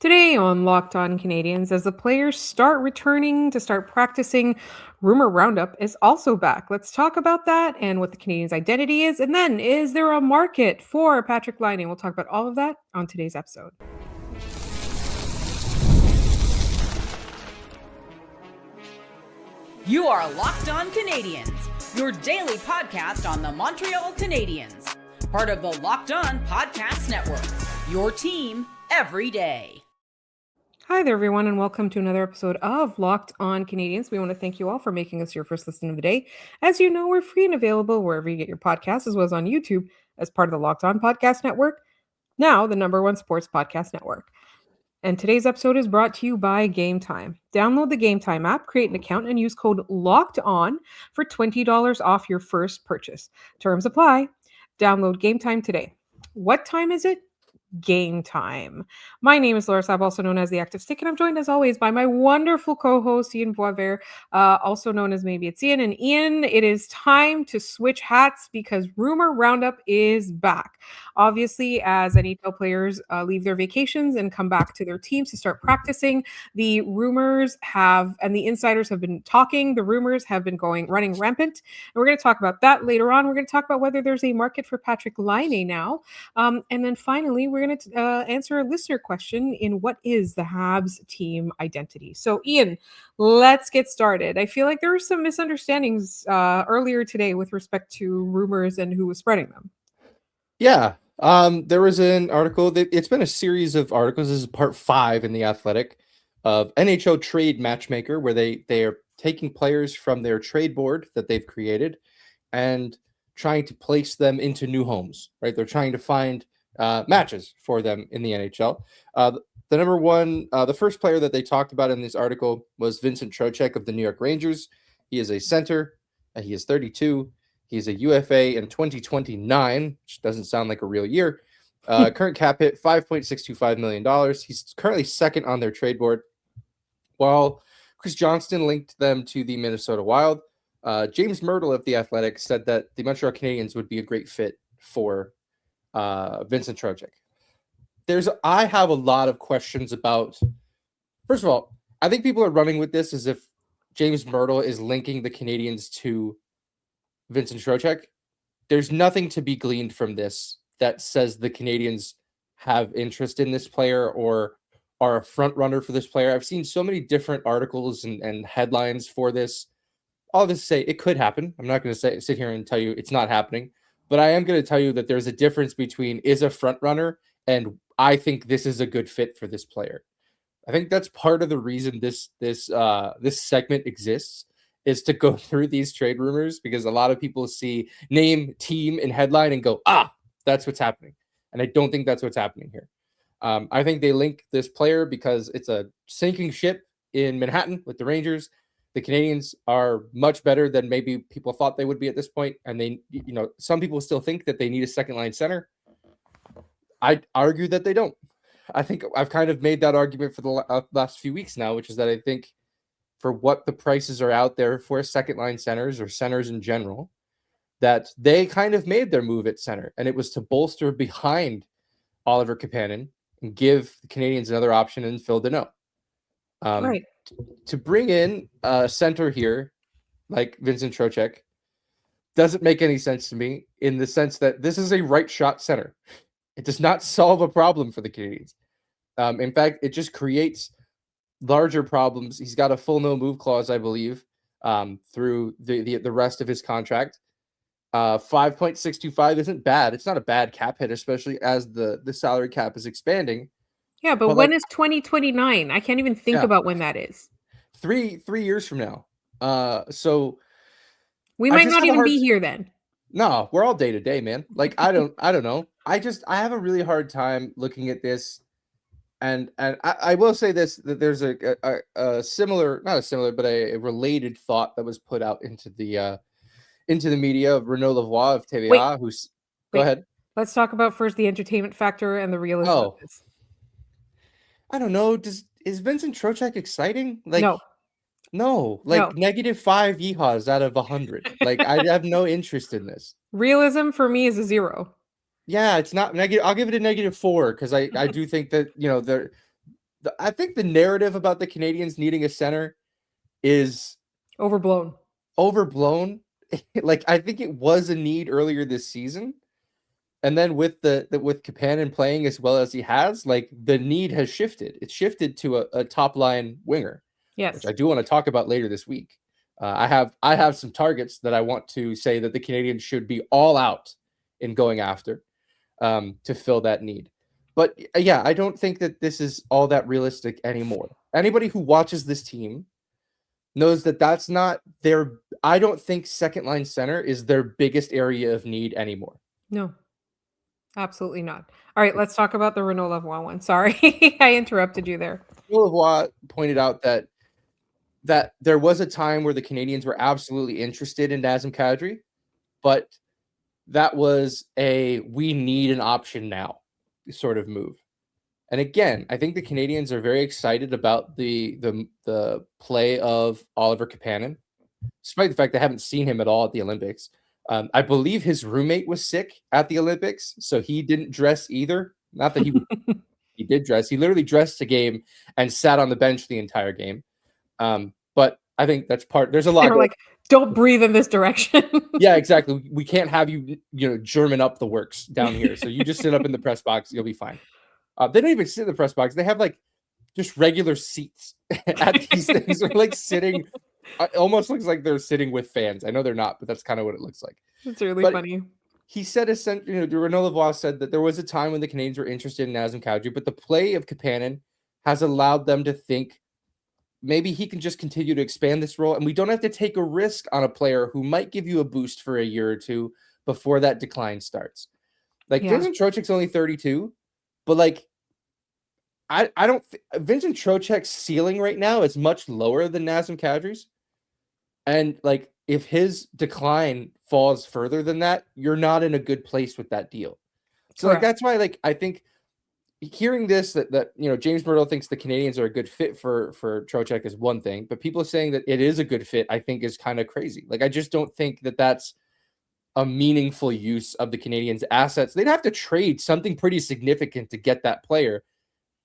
Today on Locked On Canadians, as the players start returning to start practicing, Rumor Roundup is also back. Let's talk about that and what the Canadians' identity is. And then, is there a market for Patrik Laine? We'll talk about all of that on today's episode. You are Locked On Canadiens, your daily podcast on the Montreal Canadiens. Part of the Locked On Podcast Network, your team every day. Hi there, everyone, and welcome to another episode of Locked On Canadians. We want to thank you all for making us your first listen of the day. As you know, we're free and available wherever you get your podcasts, as well as on YouTube as part of the Locked On Podcast Network, now the #1 sports podcast network. And today's episode is brought to you by Game Time. Download the Game Time app, create an account, and use code LOCKEDON for $20 off your first purchase. Terms apply. Download Game Time today. What time is it? Game Time. My name is Laura Saba, also known as the Active Stick, and I'm joined as always by my wonderful co-host Ian Boisvert, also known as Maybe It's Ian. And Ian, it is time to switch hats because Rumor Roundup is back. Obviously, as NHL players leave their vacations and come back to their teams to start practicing, the rumors have and the insiders have been talking. The rumors have been running rampant, and we're going to talk about that later on. We're going to talk about whether there's a market for Patrik Laine now, and then finally, we're going to answer a listener question in what is the Habs team identity. So, Ian, let's get started. I feel like there were some misunderstandings earlier today with respect to rumors and who was spreading them. Yeah, there was an article that it's been a series of articles. This is part 5 in The Athletic of NHL Trade Matchmaker, where they are taking players from their trade board that they've created and trying to place them into new homes, right? They're trying to find matches for them in the NHL. The first player that they talked about in this article was Vincent Trocheck of the New York Rangers. He is a center. He is 32. He's a UFA in 2029, which doesn't sound like a real year. Current cap hit, $5.625 million. He's currently second on their trade board. While Chris Johnston linked them to the Minnesota Wild, James Myrtle of The Athletic said that the Montreal Canadiens would be a great fit for Vincent Trocheck. I have a lot of questions about, first of all, I think people are running with this as if James Myrtle is linking the Canadiens to Vincent Trocheck. There's nothing to be gleaned from this that says the Canadiens have interest in this player or are a front runner for this player. I've seen so many different articles and headlines for this. All this to say, it could happen. I'm not going to sit here and tell you it's not happening. But I am going to tell you that there's a difference between is a front runner and I think this is a good fit for this player. I think that's part of the reason this segment exists, is to go through these trade rumors, because a lot of people see name, team, and headline and go, that's what's happening. And I don't think that's what's happening here. I think they link this player because it's a sinking ship in Manhattan with the Rangers. The Canadiens are much better than maybe people thought they would be at this point. And some people still think that they need a second line center. I'd argue that they don't. I think I've kind of made that argument for the last few weeks now, which is that I think for what the prices are out there for second line centers or centers in general, that they kind of made their move at center. And it was to bolster behind Oliver Kapanen and give the Canadiens another option and fill the note. Right. To bring in a center here, like Vincent Trocheck, doesn't make any sense to me, in the sense that this is a right shot center. It does not solve a problem for the Canadiens. In fact, it just creates larger problems. He's got a full no move clause, I believe, through the rest of his contract. 5.625 isn't bad. It's not a bad cap hit, especially as the salary cap is expanding. Yeah, but when is 2029? I can't even think about when that is. 3 years from now. So we might not even be here then. No, we're all day to day, man. Like, I don't know. I have a really hard time looking at this. And I will say this, that there's a similar, not a similar, but a related thought that was put out into the media of Renaud Lavoie of TVA, go ahead. Let's talk about first the entertainment factor and the realism of this. I don't know. Is Vincent Trocheck exciting? Like, no. Like -5 yeehaws out of 100. Like, I have no interest in this. Realism for me is a 0. Yeah, it's not negative. I'll give it a -4 because I do think that I think the narrative about the Canadiens needing a center is Overblown. Like, I think it was a need earlier this season. And then with with Kapanen playing as well as he has, like, the need has shifted. It's shifted to a top line winger, which Yes. I do want to talk about later this week. I have some targets that I want to say that the Canadiens should be all out in going after to fill that need. But yeah, I don't think that this is all that realistic anymore. Anybody who watches this team knows that that's not their. I don't think second line center is their biggest area of need anymore. No, absolutely not. All right, let's talk about the Renault Lavoie one. Sorry, I interrupted you there. Lavoie pointed out that there was a time where the Canadiens were absolutely interested in Nazem Kadri, but that was a we need an option now sort of move. And again, I think the Canadiens are very excited about the play of Oliver Kapanen, despite the fact they haven't seen him at all at the Olympics. I believe his roommate was sick at the Olympics, so he didn't dress either. Not that he did dress. He literally dressed a game and sat on the bench the entire game. But I think that's part. There's a lot. They're like, don't breathe in this direction. Yeah, exactly. We can't have you, German up the works down here. So you just sit up in the press box. You'll be fine. They don't even sit in the press box. They have like just regular seats at these things. They're like sitting. It almost looks like they're sitting with fans. I know they're not, but that's kind of what it looks like. It's really funny. He said, Renaud Lavoie said that there was a time when the Canadiens were interested in Nazem Kadri, but the play of Kapanen has allowed them to think maybe he can just continue to expand this role, and we don't have to take a risk on a player who might give you a boost for a year or two before that decline starts. Like, Vincent Trocheck's only 32, but like, I don't Vincent Trocheck's ceiling right now is much lower than Nazem Kadri's. And like, if his decline falls further than that, you're not in a good place with that deal. So like, that's why, like, I think hearing this, that James Myrtle thinks the Canadiens are a good fit for Trocheck is one thing, but people saying that it is a good fit, I think, is kind of crazy. Like, I just don't think that that's a meaningful use of the Canadiens' assets. They'd have to trade something pretty significant to get that player.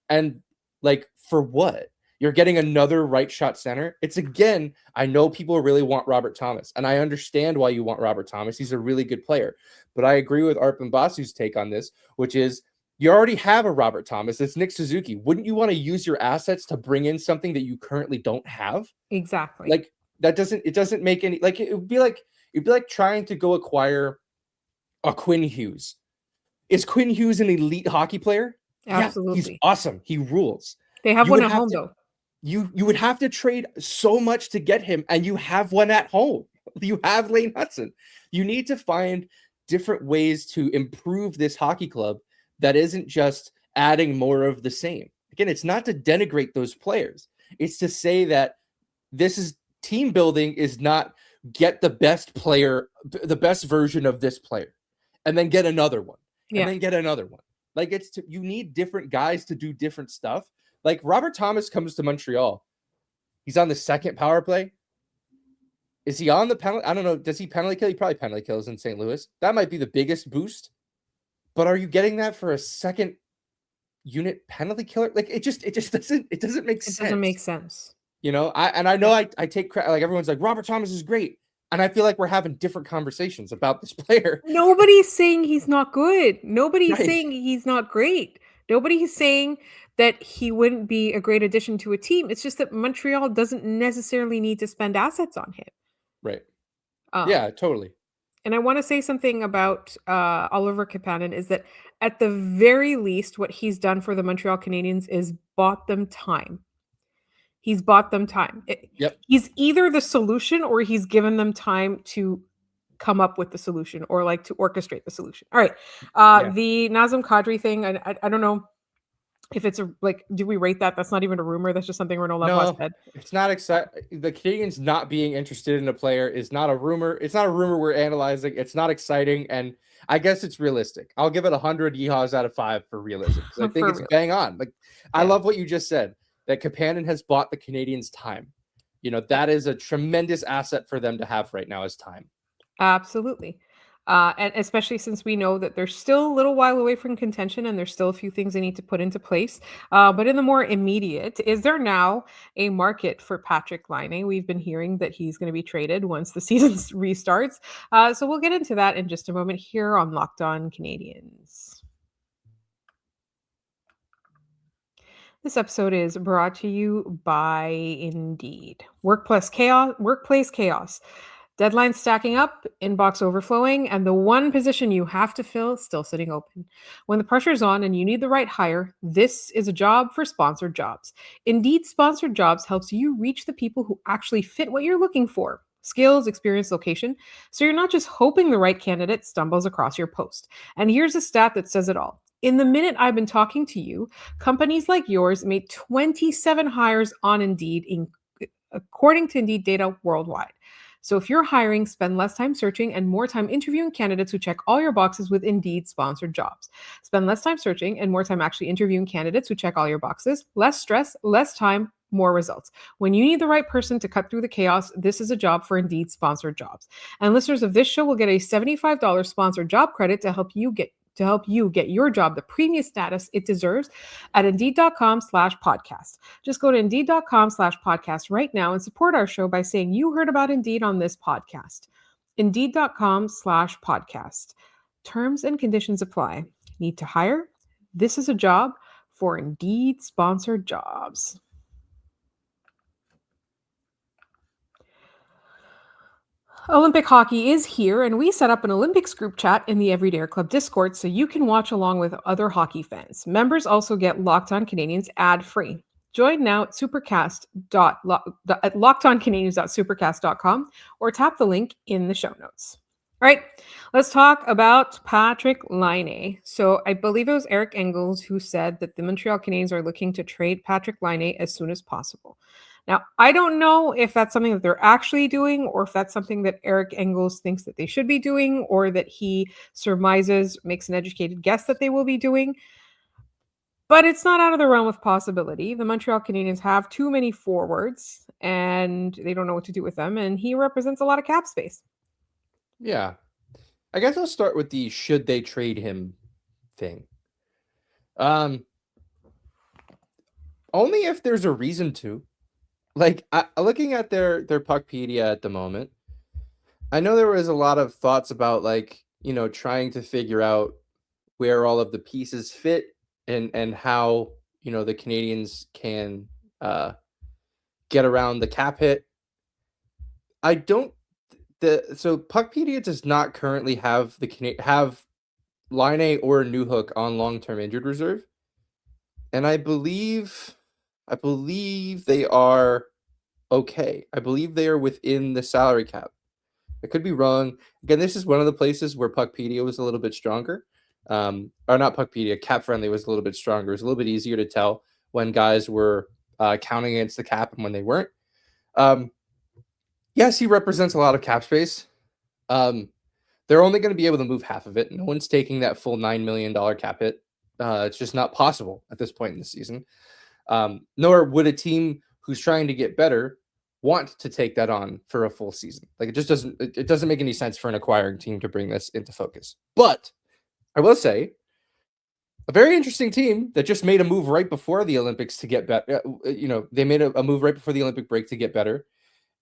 And like, for what? You're getting another right shot center. It's, again, I know people really want Robert Thomas, and I understand why you want Robert Thomas. He's a really good player. But I agree with Arpon Basu's take on this, which is you already have a Robert Thomas. It's Nick Suzuki. Wouldn't you want to use your assets to bring in something that you currently don't have? Exactly. Like, it doesn't make any, like, it'd be like trying to go acquire a Quinn Hughes. Is Quinn Hughes an elite hockey player? Absolutely. Yeah, he's awesome. He rules. They have one at home, though. You would have to trade so much to get him, and you have one at home. You have Laine Hudson. You need to find different ways to improve this hockey club that isn't just adding more of the same. Again, it's not to denigrate those players. It's to say that this is team building is not get the best player, the best version of this player, and then get another one, and then get another one. Like, you need different guys to do different stuff. Like, Robert Thomas comes to Montreal. He's on the second power play. Is he on the penalty? I don't know. Does he penalty kill? He probably penalty kills in St. Louis. That might be the biggest boost. But are you getting that for a second unit penalty killer? Like, it just doesn't make sense. It doesn't make sense. I know I take credit. Like, everyone's like, Robert Thomas is great. And I feel like we're having different conversations about this player. Nobody's saying he's not good. Nobody's saying he's not great. Nobody's saying that he wouldn't be a great addition to a team. It's just that Montreal doesn't necessarily need to spend assets on him. Right. Yeah, totally. And I want to say something about Oliver Kapanen is that at the very least, what he's done for the Montreal Canadiens is bought them time. He's bought them time. He's either the solution or he's given them time to come up with the solution or like to orchestrate the solution. All right. The Nazem Kadri thing, I don't know if it's do we rate that? That's not even a rumor. That's just something Renaud Lavoie said. It's not exciting. The Canadiens not being interested in a player is not a rumor. It's not a rumor we're analyzing. It's not exciting. And I guess it's realistic. I'll give it 100 yeehaws out of 5 for realism. I think it's bang on. Like, I love what you just said, that Kapanen has bought the Canadiens time. That is a tremendous asset for them to have right now is time. Absolutely. And especially since we know that they're still a little while away from contention and there's still a few things they need to put into place. But in the more immediate, is there now a market for Patrik Laine? We've been hearing that he's going to be traded once the season restarts. So we'll get into that in just a moment here on Locked On Canadiens. This episode is brought to you by Indeed. Workplace chaos. Deadlines stacking up, inbox overflowing, and the one position you have to fill still sitting open. When the pressure's on and you need the right hire, this is a job for sponsored jobs. Indeed Sponsored Jobs helps you reach the people who actually fit what you're looking for. Skills, experience, location. So you're not just hoping the right candidate stumbles across your post. And here's a stat that says it all. In the minute I've been talking to you, companies like yours made 27 hires on Indeed, according to Indeed data worldwide. So if you're hiring, spend less time searching and more time interviewing candidates who check all your boxes with Indeed Sponsored Jobs. Spend less time searching and more time actually interviewing candidates who check all your boxes. Less stress, less time, more results. When you need the right person to cut through the chaos, this is a job for Indeed Sponsored Jobs. And listeners of this show will get a $75 sponsored job credit to help you get your job the premium status it deserves at Indeed.com/podcast. Just go to Indeed.com/podcast right now and support our show by saying you heard about Indeed on this podcast. Indeed.com/podcast. Terms and conditions apply. Need to hire? This is a job for Indeed Sponsored Jobs. Olympic hockey is here, and we set up an Olympics group chat in the Everyday Club Discord so you can watch along with other hockey fans. Members also get Locked On Canadiens ad-free. Join now at lockedoncanadiens.supercast.com or tap the link in the show notes. All right, let's talk about Patrik Laine. So I believe it was Eric Engels who said that the Montreal Canadiens are looking to trade Patrik Laine as soon as possible. Now, I don't know if that's something that they're actually doing or if that's something that Eric Engels thinks that they should be doing or that he surmises, makes an educated guess that they will be doing. But it's not out of the realm of possibility. The Montreal Canadiens have too many forwards and they don't know what to do with them. And he represents a lot of cap space. Yeah. I guess I'll start with the should they trade him thing. Only if there's a reason to. Like, looking at their Puckpedia at the moment, I know there was a lot of thoughts about, like, trying to figure out where all of the pieces fit and how, the Canadiens can get around the cap hit. So Puckpedia does not currently have have Laine or Newhook on long-term injured reserve. And I believe they are okay. I believe they are within the salary cap. I could be wrong. Again, this is one of the places where Puckpedia was a little bit stronger. Or not Puckpedia, Cap Friendly was a little bit stronger. It was a little bit easier to tell when guys were counting against the cap and when they weren't. Yes, he represents a lot of cap space. They're only going to be able to move half of it. No one's taking that full $9 million cap hit. It's just not possible at this point in the season. Nor would a team who's trying to get better want to take that on for a full season. Like, it doesn't make any sense for an acquiring team to bring this into focus. But I will say, a very interesting team that just made a move right before the Olympics to get better. They made a move right before the Olympic break to get better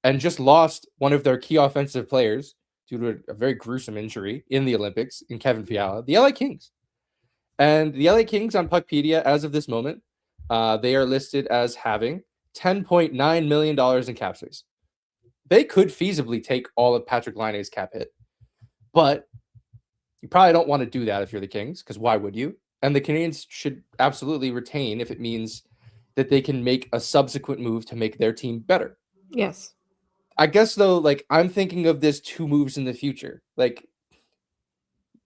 and just lost one of their key offensive players due to a very gruesome injury in the Olympics in Kevin Fiala, the LA Kings. And the LA Kings on Puckpedia, as of this moment, they are listed as having $10.9 million in cap space. They could feasibly take all of Patrik Laine's cap hit, but you probably don't want to do that if you're the Kings, because why would you? And the Canadiens should absolutely retain if it means that they can make a subsequent move to make their team better. Yes. I guess, though, like, I'm thinking of this 2 moves in the future. Like,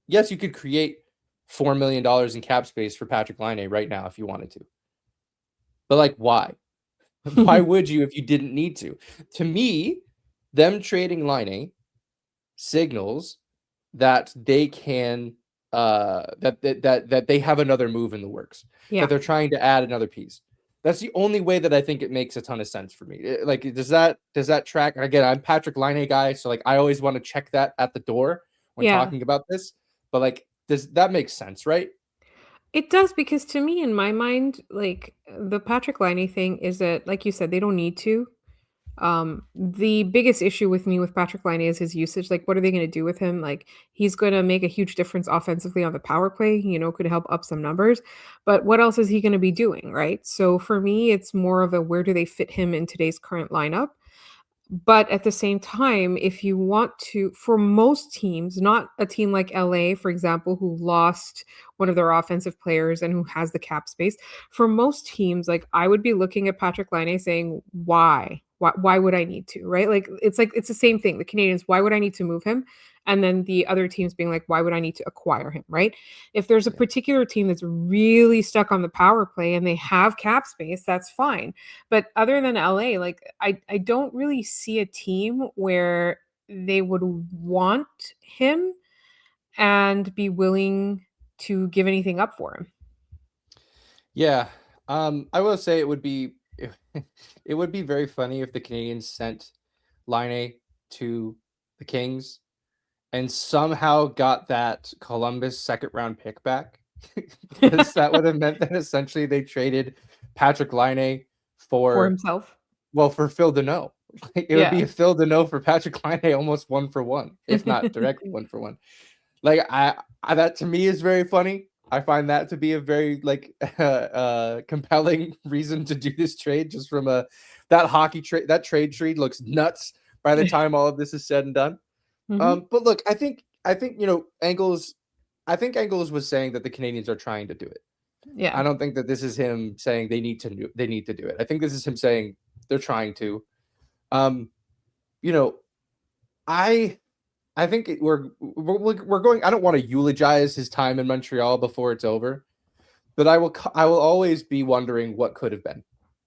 yes, you could create $4 million in cap space for Patrik Laine right now if you wanted to. But, like, why? Why would you if you didn't need to? To me, them trading Laine signals that they can that they have another move in the works. Yeah. That they're trying to add another piece. That's the only way that I think it makes a ton of sense for me. Like, does that track? Again, I'm Patrik Laine guy, so like I always want to check that at the door when Yeah. talking about this, but like does that make sense, right? It does because to me, in my mind, like the Patrik Laine thing is that, like you said, they don't need to. The biggest issue with me with Patrik Laine is his usage. Like, what are they going to do with him? Like, he's going to make a huge difference offensively on the power play. Could help up some numbers. But what else is he going to be doing, right? So for me, it's more of a where do they fit him in today's current lineup? But at the same time, if you want to for most teams, not a team like LA, for example, who lost one of their offensive players and who has the cap space, for most teams, like, I would be looking at Patrik Laine saying, "Why? Why would I need to?" Right? Like, it's the same thing. The Canadians, "Why would I need to move him?" And then the other teams being like, "Why would I need to acquire him?" Right? If there's a Yeah. particular team that's really stuck on the power play and they have cap space, that's fine. But other than LA, like I don't really see a team where they would want him and be willing to give anything up for him. Yeah. I will say it would be it would be very funny if the Canadians sent Laine to the Kings and somehow got that Columbus second round pick back. Because that would have meant that essentially they traded Patrik Laine For for himself. for Phil Deneau. It would be Yeah. a Phil Deneau for Patrik Laine almost 1-for-1, if not directly 1-for-1. Like I that to me is very funny. I find that to be a very like compelling reason to do this trade just from a that hockey trade that trade looks nuts by the time all of this is said and done. Mhm. But look, I think Angles I think Angles was saying that the Canadians are trying to do it. I Yeah. don't think that this is him saying they need to do it. I think this is him saying they're trying to. Um, you know, I I think we're going. I don't want to eulogize his time in Montreal before it's over, but I will always be wondering what could have been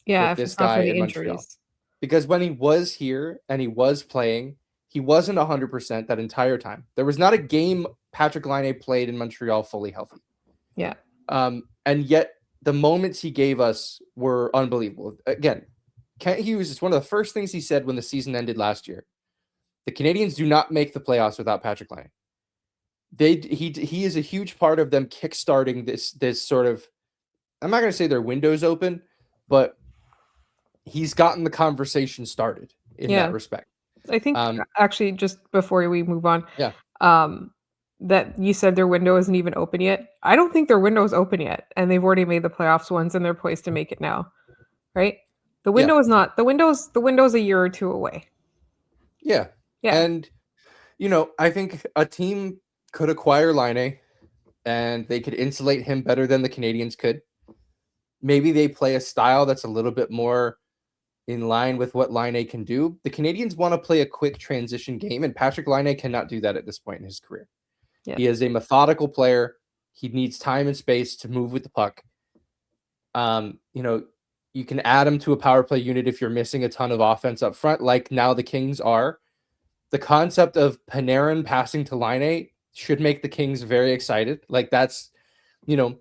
Yeah, with if this it's not guy for the in Montreal, injuries. because when he was here and he was playing, he wasn't 100% that entire time. There was not a game Patrik Laine played in Montreal fully healthy. Yeah. And yet the moments he gave us were unbelievable. Again, Kent Hughes is one of the first things he said when the season ended last year. The Canadians do not make the playoffs without Patrik Laine. He is a huge part of them kickstarting this sort of, I'm not going to say their windows open, but he's gotten the conversation started in that Yeah. respect. I think Um, actually just before we move on, yeah, um, that you said their window isn't even open yet. I don't think their window is open yet, and they've already made the playoffs once, and they're poised to make it now, right? The yeah, window is not the window's a year or two away. yeah. Yeah, And I think a team could acquire Laine and they could insulate him better than the Canadians could. Maybe they play a style that's a little bit more in line with what Laine can do. The Canadians want to play a quick transition game, and Patrik Laine cannot do that at this point in his career. yeah, He is a methodical player. He needs time and space to move with the puck. You can add him to a power play unit if you're missing a ton of offense up front, like now the Kings are. The concept of Panarin passing to Laine should make the Kings very excited. Like that's, the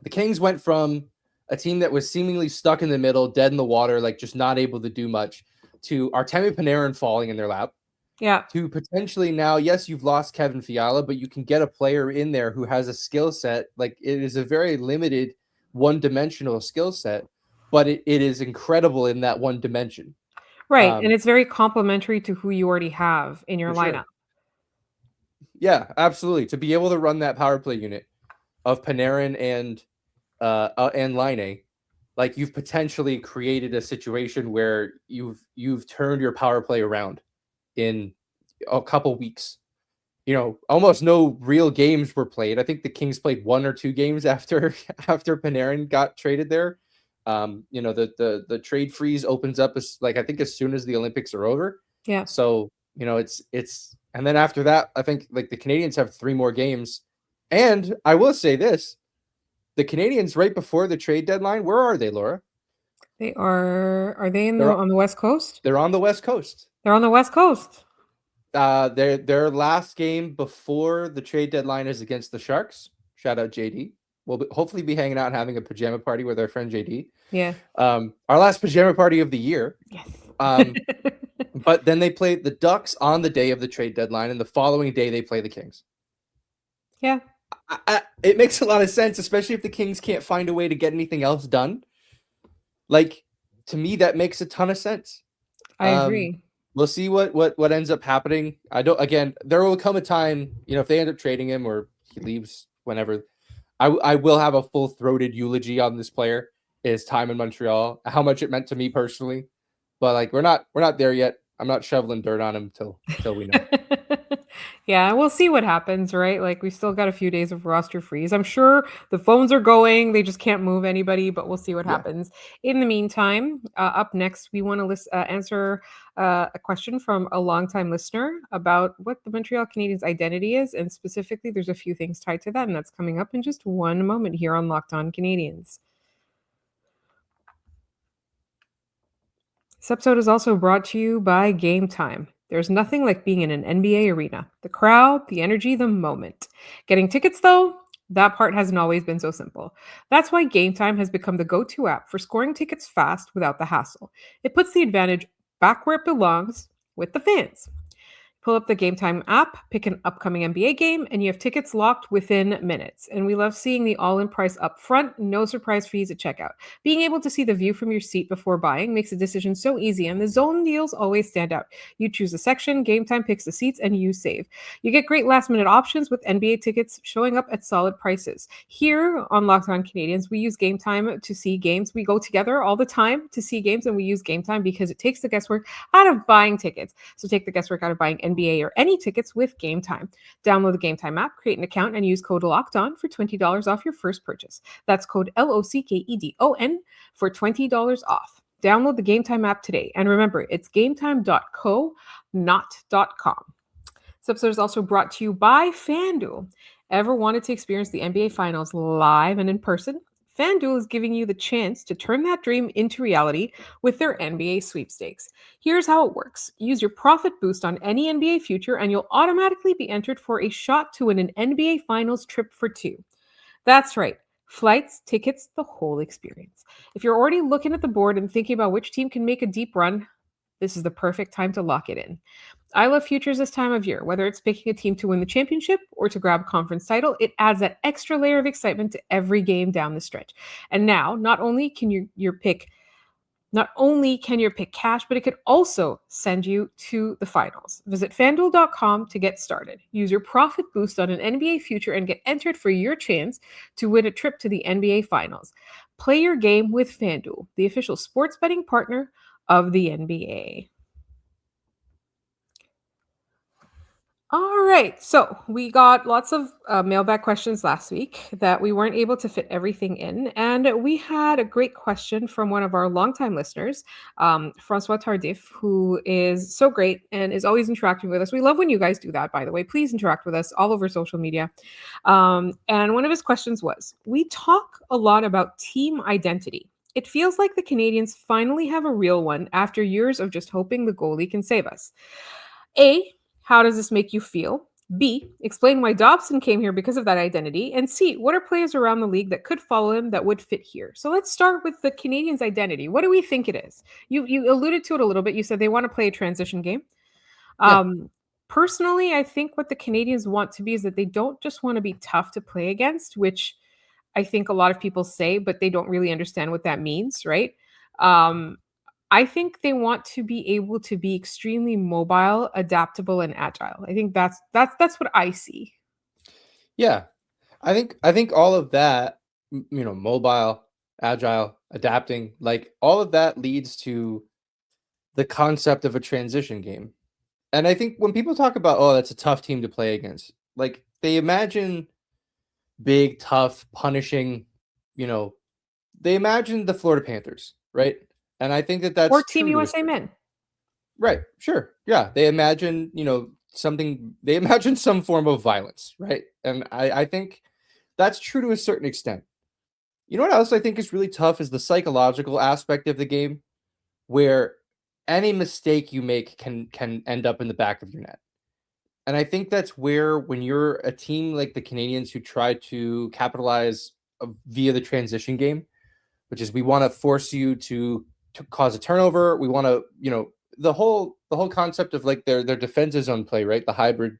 Kings went from a team that was seemingly stuck in the middle, dead in the water, like just not able to do much, to Artemi Panarin falling in their lap, yeah. to potentially now, yes, you've lost Kevin Fiala, but you can get a player in there who has a skill set. Like it is a very limited one-dimensional skill set, but it is incredible in that one dimension. Right, and Um, it's very complementary to who you already have in your for lineup. sure. Yeah, absolutely. To be able to run that power play unit of Panarin and Laine, like you've potentially created a situation where you've turned your power play around in a couple weeks. Almost no real games were played. I think the Kings played 1 or 2 games after after Panarin got traded there. The trade freeze opens up I think as soon as the Olympics are over. Yeah, So, it's and then after that, I think like the Canadians have 3 more games. And I will say this, the Canadians right before the trade deadline, where are they, Laura? they are they They're on the West Coast? they're on the West Coast. They're on the West Coast. Their last game before the trade deadline is against the Sharks. Shout out JD. We'll hopefully be hanging out and having a pajama party with our friend JD. Yeah. Our last pajama party of the year. Yes. Um, But then they play the Ducks on the day of the trade deadline, and the following day they play the Kings. Yeah. It makes a lot of sense, especially if the Kings can't find a way to get anything else done. Like, to me, that makes a ton of sense. I agree. We'll see what ends up happening. Again, there will come a time, if they end up trading him or he leaves whenever, I will have a full-throated eulogy on this player, his time in Montreal, how much it meant to me personally. But like we're not there yet. I'm not shoveling dirt on him till we know. Yeah, we'll see what happens, right? Like we've still got a few days of roster freeze. I'm sure the phones are going. They just can't move anybody, but we'll see what happens. In the meantime, up next, we want to answer a question from a longtime listener about what the Montreal Canadiens identity is, and specifically, there's a few things tied to that, and that's coming up in just one moment here on Locked On Canadiens. This episode is also brought to you by Game Time. There's nothing like being in an NBA arena. The crowd, the energy, the moment. Getting tickets, though, that part hasn't always been so simple. That's why Game Time has become the go-to app for scoring tickets fast without the hassle. It puts the advantage back where it belongs, with the fans. Pull up the Game Time app, pick an upcoming NBA game, and you have tickets locked within minutes. And we love seeing the all-in price up front, no surprise fees at checkout. Being able to see the view from your seat before buying makes the decision so easy, and the zone deals always stand out. You choose a section, Game Time picks the seats, and you save. You get great last-minute options with NBA tickets showing up at solid prices. Here on Locked On Canadiens, we use Game Time to see games. We go together all the time to see games, and we use Game Time because it takes the guesswork out of buying tickets. So take the guesswork out of buying NBA or any tickets with Game Time. Download the Game Time app, create an account, and use code LOCKEDON for $20 off your first purchase. That's code LOCKEDON for $20 off. Download the Game Time app today. And remember, it's gametime.co, not .com. This episode is also brought to you by FanDuel. Ever wanted to experience the NBA Finals live and in person? FanDuel is giving you the chance to turn that dream into reality with their NBA sweepstakes. Here's how it works. Use your profit boost on any NBA future and you'll automatically be entered for a shot to win an NBA Finals trip for two. That's right. Flights, tickets, the whole experience. If you're already looking at the board and thinking about which team can make a deep run, this is the perfect time to lock it in. I love futures this time of year. Whether it's picking a team to win the championship or to grab a conference title, it adds that extra layer of excitement to every game down the stretch. And now, not only can your pick cash, but it could also send you to the finals. Visit FanDuel.com to get started. Use your profit boost on an NBA future and get entered for your chance to win a trip to the NBA Finals. Play your game with FanDuel, the official sports betting partner of the NBA. All right, so we got lots of mailbag questions last week that we weren't able to fit everything in, and we had a great question from one of our longtime listeners, Francois Tardif, who is so great and is always interacting with us. We love when you guys do that, by the way. Please interact with us all over social media. And one of his questions was, we talk a lot about team identity. It feels like the Canadiens finally have a real one after years of just hoping the goalie can save us. A, how does this make you feel? B, explain why Dobson came here because of that identity. And C, what are players around the league that could follow him that would fit here? So let's start with the Canadiens' identity. What do we think it is? You alluded to it a little bit. You said they want to play a transition game. Personally, I think what the Canadiens want to be is that they don't just want to be tough to play against, which I think a lot of people say, but they don't really understand what that means, right? I think they want to be able to be extremely mobile, adaptable, and agile. I think that's what I see. Yeah, I think all of that, mobile, agile, adapting, like all of that leads to the concept of a transition game. And I think when people talk about, oh, that's a tough team to play against, like they imagine big, tough, punishing, they imagine the Florida Panthers, right? And I think that's or Team USA men. Right. Sure. Yeah. They imagine, they imagine some form of violence, right? And I think that's true to a certain extent. You know what else I think is really tough is the psychological aspect of the game, where any mistake you make can end up in the back of your net. And I think that's where, when you're a team like the Canadiens who try to capitalize via the transition game, which is we want to force you to cause a turnover. We want to, the whole concept of like their defensive zone play, right? The hybrid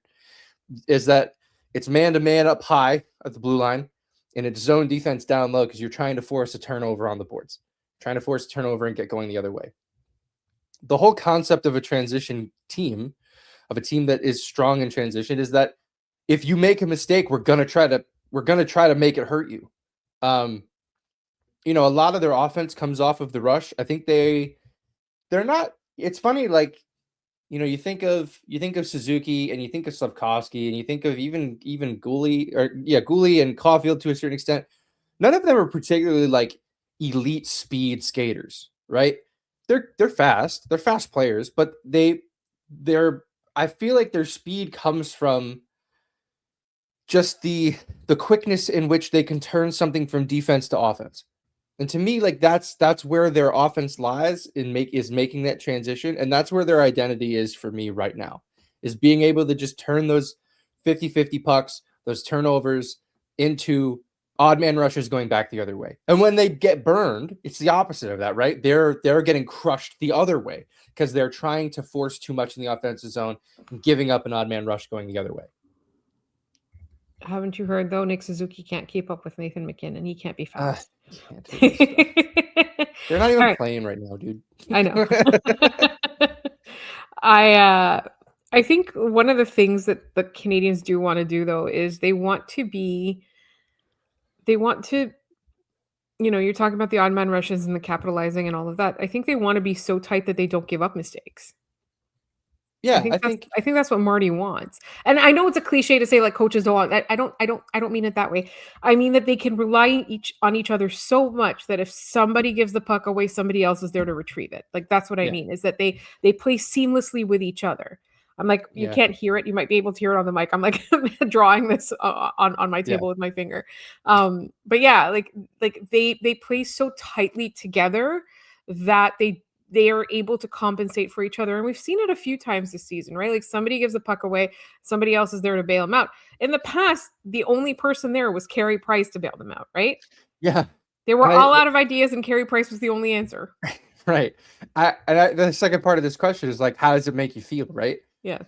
is that it's man to man up high at the blue line, and it's zone defense down low because you're trying to force a turnover on the boards, trying to force a turnover and get going the other way. The whole concept of a transition team, of a team that is strong in transition, is that if you make a mistake, we're gonna try to make it hurt you. A lot of their offense comes off of the rush. I think they're not. It's funny, like you think of Suzuki and you think of Slavkovsky and you think of even Gooley and Caulfield to a certain extent. None of them are particularly like elite speed skaters, right? They're fast. They're fast players, but they're I feel like their speed comes from just the quickness in which they can turn something from defense to offense. And to me, like that's where their offense lies is making that transition. And that's where their identity is for me right now, is being able to just turn those 50-50 pucks, those turnovers into odd man rushes going back the other way. And when they get burned, it's the opposite of that, right? They're getting crushed the other way because they're trying to force too much in the offensive zone and giving up an odd man rush going the other way. Haven't you heard, though? Nick Suzuki can't keep up with Nathan McKinnon. He can't be fast. They're not even playing right now, dude. I know. I think one of the things that the Canadiens do want to do, though, is they want to, you're talking about the odd man rushes and the capitalizing and all of that. I think they want to be so tight that they don't give up mistakes. Yeah, I think that's what Marty wants. And I know it's a cliche to say like coaches don't want. I don't mean it that way. I mean that they can rely on each other so much that if somebody gives the puck away, somebody else is there to retrieve it. Like that's what I mean, is that they play seamlessly with each other. I'm like, you can't hear it. You might be able to hear it on the mic. I'm like drawing this on my table with my finger. But yeah, like they play so tightly together that they are able to compensate for each other. And we've seen it a few times this season, right? Like somebody gives the puck away, somebody else is there to bail them out. In the past, the only person there was Carey Price to bail them out, right? Yeah. They were all out of ideas and Carey Price was the only answer. Right. The second part of this question is like, how does it make you feel, right? Yeah.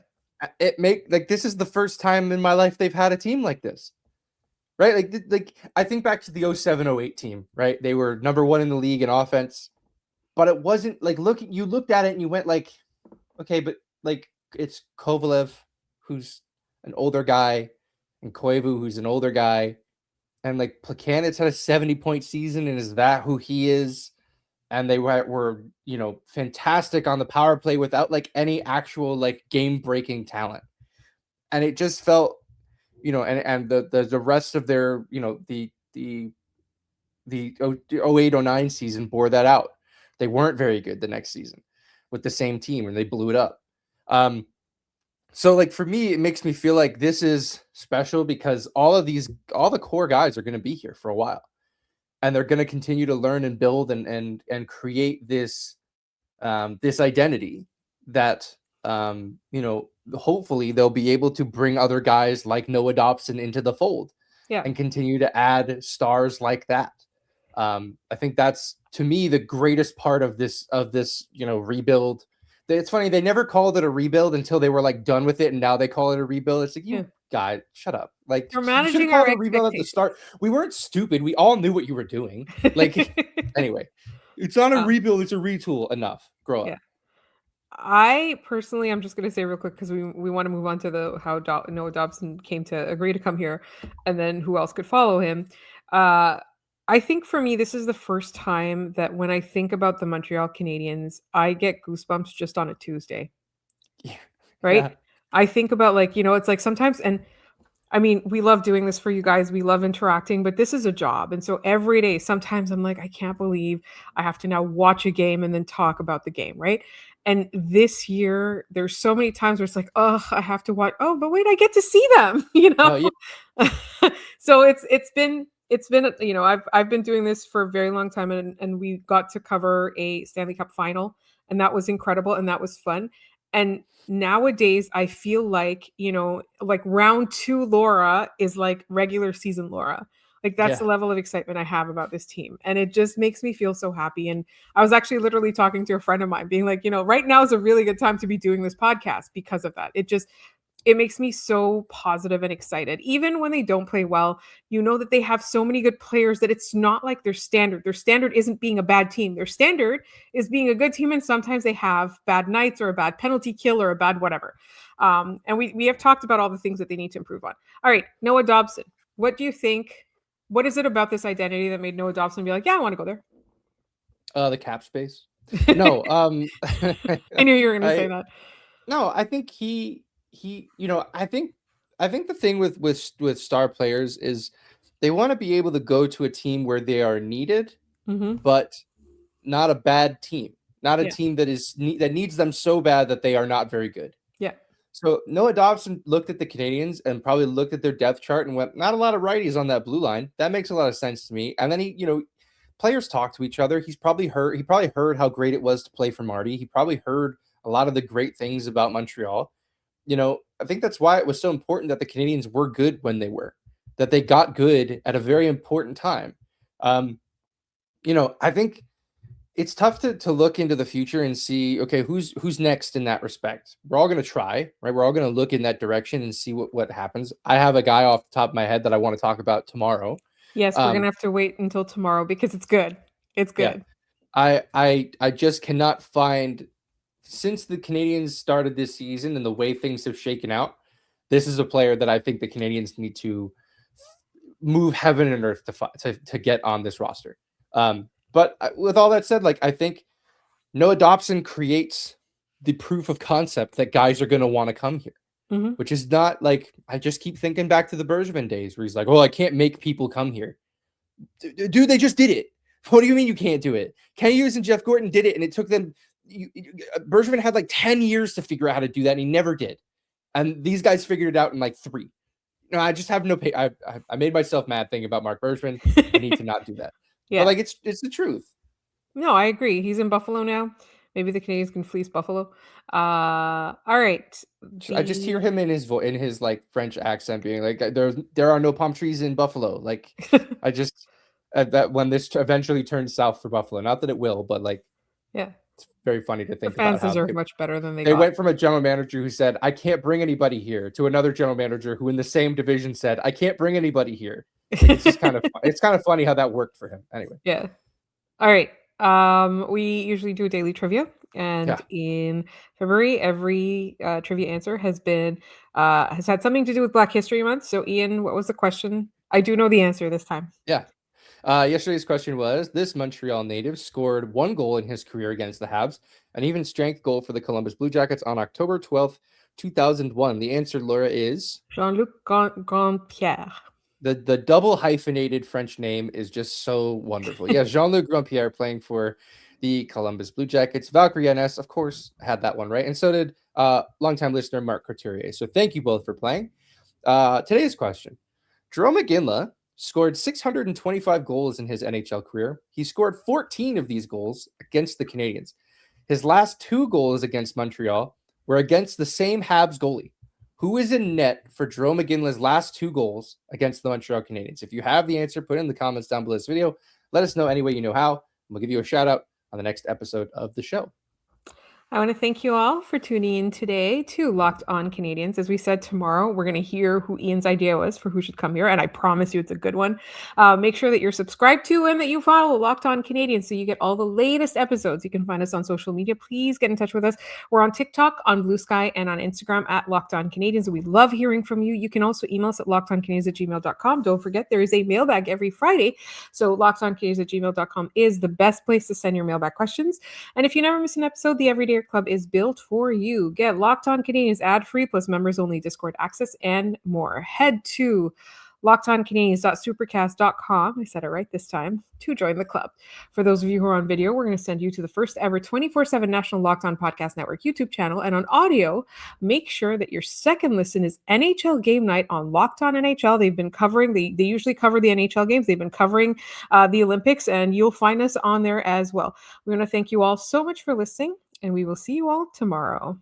This is the first time in my life they've had a team like this. Right? Like I think back to the 07-08 team, right? They were number 1 in the league in offense. But it wasn't like you looked at it and you went like, okay, but like it's Kovalev, who's an older guy, and Koivu, who's an older guy, and like Plekanec had a 70-point season, and is that who he is? And they were fantastic on the power play without like any actual like game-breaking talent. And it just felt, and the rest of their, the 08-09 season bore that out. They weren't very good the next season with the same team, and they blew it up. So like for me, it makes me feel like this is special because all the core guys are going to be here for a while, and they're going to continue to learn and build and create this identity that hopefully they'll be able to bring other guys like Noah Dobson into the fold, and continue to add stars like that. I think that's, to me, the greatest part of this rebuild. It's funny, they never called it a rebuild until they were like done with it, and now they call it a rebuild. It's like, you guys, shut up. Like, you're managing our rebuild at the start. We weren't stupid. We all knew what you were doing. Like, anyway, it's not a rebuild, it's a retool. Enough. Grow up. I personally, I'm just going to say real quick because we want to move on to how Noah Dobson came to agree to come here, and then who else could follow him. I think for me, this is the first time that when I think about the Montreal Canadiens, I get goosebumps just on a Tuesday. Yeah. Right? Yeah. I think about it's like sometimes, and I mean, we love doing this for you guys. We love interacting, but this is a job. And so every day, sometimes I'm like, I can't believe I have to now watch a game and then talk about the game, right? And this year, there's so many times where it's like, oh, I have to watch. Oh, but wait, I get to see them, Oh, yeah. So it's been, I've been doing this for a very long time, and we got to cover a Stanley Cup final, and that was incredible and that was fun. And nowadays I feel like, like round 2 Laura is like regular season Laura. Like, that's the Yeah. level of excitement I have about this team. And it just makes me feel so happy. And I was actually literally talking to a friend of mine, being like, right now is a really good time to be doing this podcast because of that. It makes me so positive and excited. Even when they don't play well, that they have so many good players that it's not like their standard. Their standard isn't being a bad team. Their standard is being a good team, and sometimes they have bad nights or a bad penalty kill or a bad whatever. And we have talked about all the things that they need to improve on. All right, Noah Dobson, what do you think? What is it about this identity that made Noah Dobson be like, yeah, I want to go there? The cap space. No, I knew you were going to say I that. no, I think I think the thing with star players is they want to be able to go to a team where they are needed, Mm-hmm. but not a bad team, not a Yeah. team that needs them so bad that they are not very good. Yeah. So Noah Dobson looked at the Canadiens and probably looked at their depth chart and went, not a lot of righties on that blue line. That makes a lot of sense to me. And then players talk to each other. He probably heard how great it was to play for Marty. He probably heard a lot of the great things about Montreal. I think that's why it was so important that the Canadiens were good when they were, that they got good at a very important time. I think it's tough to look into the future and see, okay, who's next in that respect. We're all going to try, right? We're all going to look in that direction and see what happens. I have a guy off the top of my head that I want to talk about tomorrow. Yes, we're gonna have to wait until tomorrow because it's good. It's Yeah. good. I just cannot find, since the Canadiens started this season and the way things have shaken out, this is a player that I think the Canadiens need to move heaven and earth to get on this roster. But with all that said, like, I think Noah Dobson creates the proof of concept that guys are going to want to come here, Mm-hmm. which is not like, I just keep thinking back to the Bergevin days where he's like, oh, I can't make people come here. Dude, they just did it. What do you mean you can't do it? Kent Hughes and Jeff Gorton did it, and it took them. Bergevin had like 10 years to figure out how to do that, and he never did. And these guys figured it out in like 3. No, I just have no pay. I made myself mad thinking about Mark Bergevin. I need to not do that. Yeah. But like, it's the truth. No, I agree. He's in Buffalo now. Maybe the Canadiens can fleece Buffalo. All right. I just hear him in his like French accent being like, there are no palm trees in Buffalo. Like, I just that when this eventually turns south for Buffalo, not that it will, but like, yeah, it's very funny to the think fans about how deserve much better than they they got. went from a general manager who said, I can't bring anybody here, to another general manager who in the same division said, I can't bring anybody here. Like, it's just kind of funny how that worked for him. Anyway. Yeah. All right. We usually do a daily trivia, and in February, every trivia answer has had something to do with Black History Month. So, Ian, what was the question? I do know the answer this time. Yeah. Yesterday's question was, this Montreal native scored 1 goal in his career against the Habs, an even strength goal for the Columbus Blue Jackets on October 12th, 2001. The answer, Laura, is Jean-Luc Grandpierre. The double hyphenated French name is just so wonderful. Yeah, Jean-Luc Grandpierre playing for the Columbus Blue Jackets. Valkyrie NS, of course, had that one right. And so did longtime listener Mark Couturier. So thank you both for playing. Today's question. Jarome Iginla scored 625 goals in his NHL career. He scored 14 of these goals against the Canadiens. His last 2 goals against Montreal were against the same Habs goalie. Who is in net for Jarome Iginla's last 2 goals against the Montreal Canadiens? If you have the answer, put it in the comments down below this video. Let us know any way you know how. We'll give you a shout out on the next episode of the show. I want to thank you all for tuning in today to Locked On Canadiens. As we said, tomorrow we're going to hear who Ian's idea was for who should come here, and I promise you it's a good one. Make sure that you're subscribed to and that you follow Locked On Canadiens so you get all the latest episodes. You can find us on social media. Please get in touch with us. We're on TikTok, on Blue Sky, and on Instagram at Locked On Canadiens. We love hearing from you. You can also email us at lockedoncanadiens@gmail.com. Don't forget, there is a mailbag every Friday, so lockedoncanadiens@gmail.com is the best place to send your mailbag questions. And if you never miss an episode, the Everyday Club is built for you. Get Locked On Canadiens ad-free plus members-only Discord access and more. Head to lockedoncanadiens.supercast.com, I said it right this time, to join the club. For those of you who are on video, we're going to send you to the first ever 24/7 National Locked On Podcast Network YouTube channel. And on audio, make sure that your second listen is NHL Game Night on Locked On NHL. They've been covering, they usually cover the NHL games. They've been covering the Olympics, and you'll find us on there as well. We're going to thank you all so much for listening, and we will see you all tomorrow.